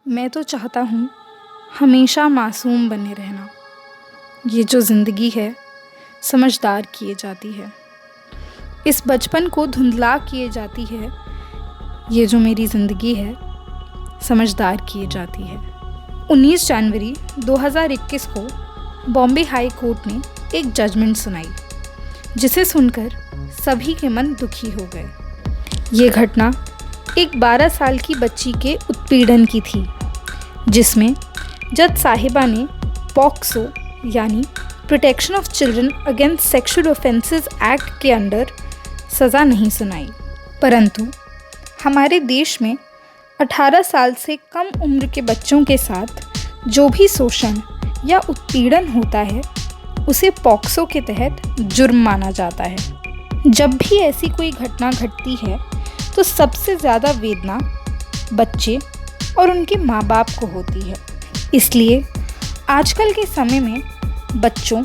मैं तो चाहता हूँ हमेशा मासूम बने रहना। ये जो ज़िंदगी है समझदार किए जाती है, इस बचपन को धुंधला किए जाती है। ये जो मेरी ज़िंदगी है समझदार किए जाती है। 19 जनवरी 2021 को बॉम्बे हाई कोर्ट ने एक जजमेंट सुनाई, जिसे सुनकर सभी के मन दुखी हो गए। ये घटना एक 12 साल की बच्ची के उत्पीड़न की थी, जिसमें जज साहिबा ने पॉक्सो यानी protection of children against sexual offences act के अंडर सज़ा नहीं सुनाई, परंतु हमारे देश में 18 साल से कम उम्र के बच्चों के साथ जो भी शोषण या उत्पीड़न होता है उसे पॉक्सो के तहत जुर्म माना जाता है। जब भी ऐसी कोई घटना घटती है तो सबसे ज़्यादा वेदना बच्चे और उनके माँ बाप को होती है। इसलिए आजकल के समय में बच्चों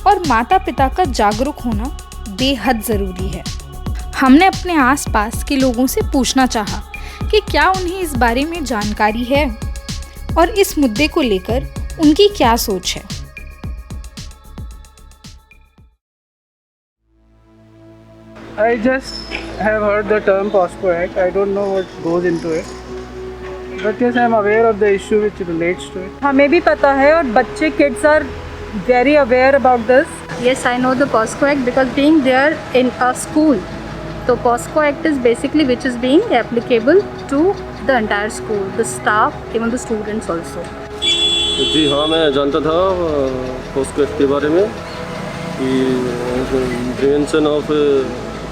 और माता पिता का जागरूक होना बेहद ज़रूरी है। हमने अपने आसपास के लोगों से पूछना चाहा कि क्या उन्हें इस बारे में जानकारी है और इस मुद्दे को लेकर उनकी क्या सोच है। I just have heard the term POSCO Act. I don't know what goes into it. But yes, I am aware of the issue which relates to it. हमें भी पता है और बच्चे kids are very aware about this. Yes, I know the POSCO Act because being there in a school. So POSCO Act is basically which is being applicable to the entire school, the staff, even the students also. जी हाँ, मैं जानता था POSCO Act के बारे में कि prevention of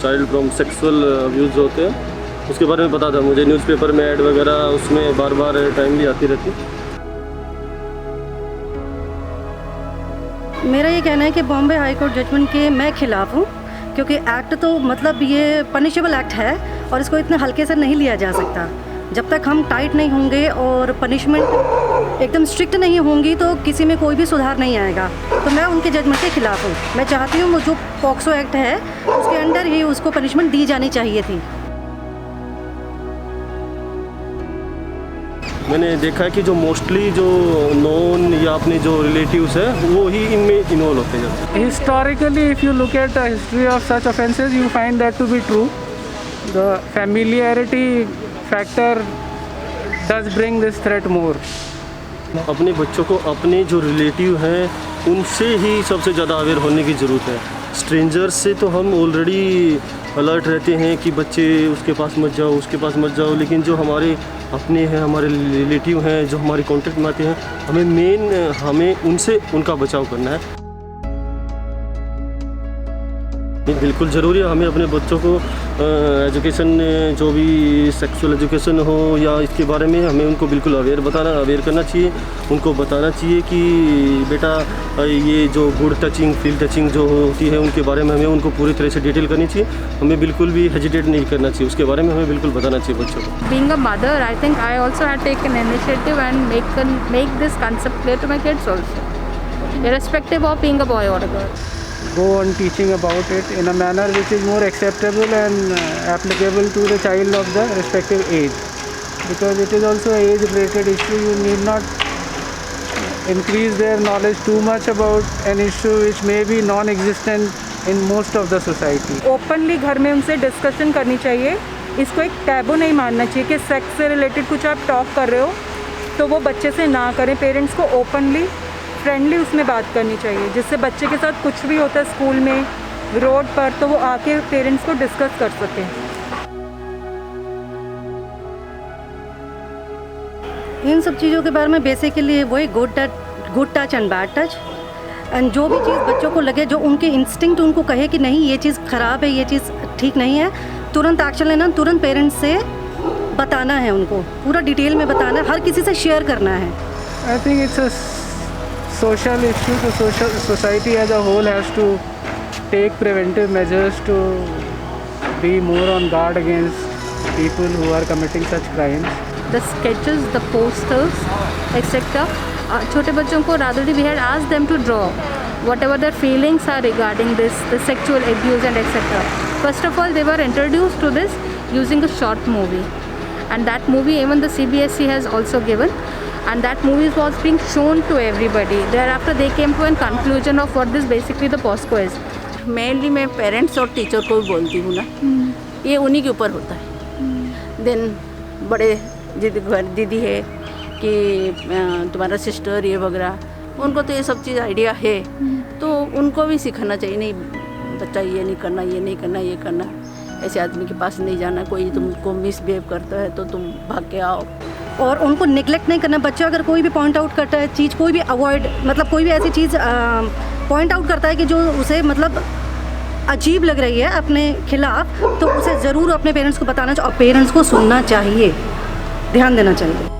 child from sexual abuse होते हैं, उसके बारे में पता था मुझे। न्यूज़पेपर में ऐड वगैरह उसमें बार बार टाइमली आती रहती। मेरा ये कहना है कि बॉम्बे हाई कोर्ट जजमेंट के मैं खिलाफ़ हूँ, क्योंकि एक्ट तो मतलब ये पनिशेबल एक्ट है और इसको इतने हल्के से नहीं लिया जा सकता। जब तक हम टाइट नहीं होंगे और पनिशमेंट एकदम स्ट्रिक्ट नहीं होंगी तो किसी में कोई भी सुधार नहीं आएगा। तो मैं उनके जजमेंट के खिलाफ़ हूँ। मैं चाहती हूँ वो जो पॉक्सो एक्ट है उसके अंडर ही उसको पनिशमेंट दी जानी चाहिए थी। मैंने देखा है कि जो मोस्टली जो नॉन या अपने जो रिलेटिव्स है वो ही इनमें इन्वॉल्व होते हैं। Historically, if you look at the history of such offences, you find that to be true. The familiarity factor does bring this threat more. अपने बच्चों को अपने जो रिलेटिव हैं उनसे ही सबसे ज़्यादा अवेयर होने की ज़रूरत है। स्ट्रेंजर्स से तो हम ऑलरेडी अलर्ट रहते हैं कि बच्चे उसके पास मत जाओ, उसके पास मत जाओ, लेकिन जो हमारे अपने हैं, हमारे रिलेटिव हैं, जो हमारे कॉन्टेक्ट में आते हैं, हमें उनसे उनका बचाव करना है। बिल्कुल ज़रूरी है हमें अपने बच्चों को एजुकेशन, जो भी सेक्सुअल एजुकेशन हो या इसके बारे में हमें उनको बिल्कुल अवेयर करना चाहिए। उनको बताना चाहिए कि बेटा ये जो गुड टचिंग, फील टचिंग जो होती है उनके बारे में हमें उनको पूरी तरह से डिटेल करनी चाहिए। हमें बिल्कुल भी हेजिटेट नहीं करना चाहिए, उसके बारे में हमें बिल्कुल बताना चाहिए बच्चों को। Being a mother, I think I also had taken initiative and make this concept clear to my kids also, irrespective of being a boy or a girl. Go on teaching about it in a manner which is more acceptable and applicable to the child of the respective age, because it is also an age-related issue. You need not increase their knowledge too much about an issue which may be non-existent in most of the society. Openly घर में उनसे discussion करनी चाहिए। इसको एक taboo नहीं मानना चाहिए कि सेक्स से रिलेटेड कुछ आप टॉक कर रहे हो तो वो बच्चे से ना करें। पेरेंट्स को ओपनली फ्रेंडली उसमें बात करनी चाहिए, जिससे बच्चे के साथ कुछ भी होता है स्कूल में, रोड पर, तो वो आके पेरेंट्स को डिस्कस कर सकें। इन सब चीज़ों के बारे में बेसिकली वही good touch and bad touch, and जो भी चीज़ बच्चों को लगे, जो उनके इंस्टिंक्ट उनको कहे कि नहीं ये चीज़ ख़राब है, ये चीज़ ठीक नहीं है, तुरंत एक्शन लेना, तुरंत पेरेंट्स से बताना है, उनको पूरा डिटेल में बताना है, हर किसी से शेयर करना है। I think it's a social issue. The society as a whole has to take preventive measures to be more on guard against people who are committing such crimes. The sketches, the posters, etc. छोटे बच्चों को rather we had asked them to draw whatever their feelings are regarding this, the sexual abuse and etc. First of all, they were introduced to this using a short movie. and that movie even the CBSE has also given, and that movie was being shown to everybody. Thereafter they came to a conclusion of what this basically the POSCO is. Mainly मैं parents और teacher को भी बोलती हूँ ना, ये उन्हीं के ऊपर होता है। देन बड़े दीदी है कि तुम्हारा सिस्टर ये वगैरह, उनको तो ये सब चीज़ आइडिया है, तो उनको भी सिखाना चाहिए, नहीं बच्चा ये नहीं करना, ये नहीं करना, ये करना, ऐसे आदमी के पास नहीं जाना, कोई तुमको मिसबिहेव करता है तो तुम भाग के आओ। और उनको निगलेक्ट नहीं करना। बच्चा अगर कोई भी पॉइंट आउट करता है चीज़, कोई भी अवॉइड मतलब कोई भी ऐसी चीज़ पॉइंट आउट करता है कि जो उसे मतलब अजीब लग रही है अपने खिलाफ, तो उसे ज़रूर अपने पेरेंट्स को बताना चाहिए और पेरेंट्स को सुनना चाहिए, ध्यान देना चाहिए।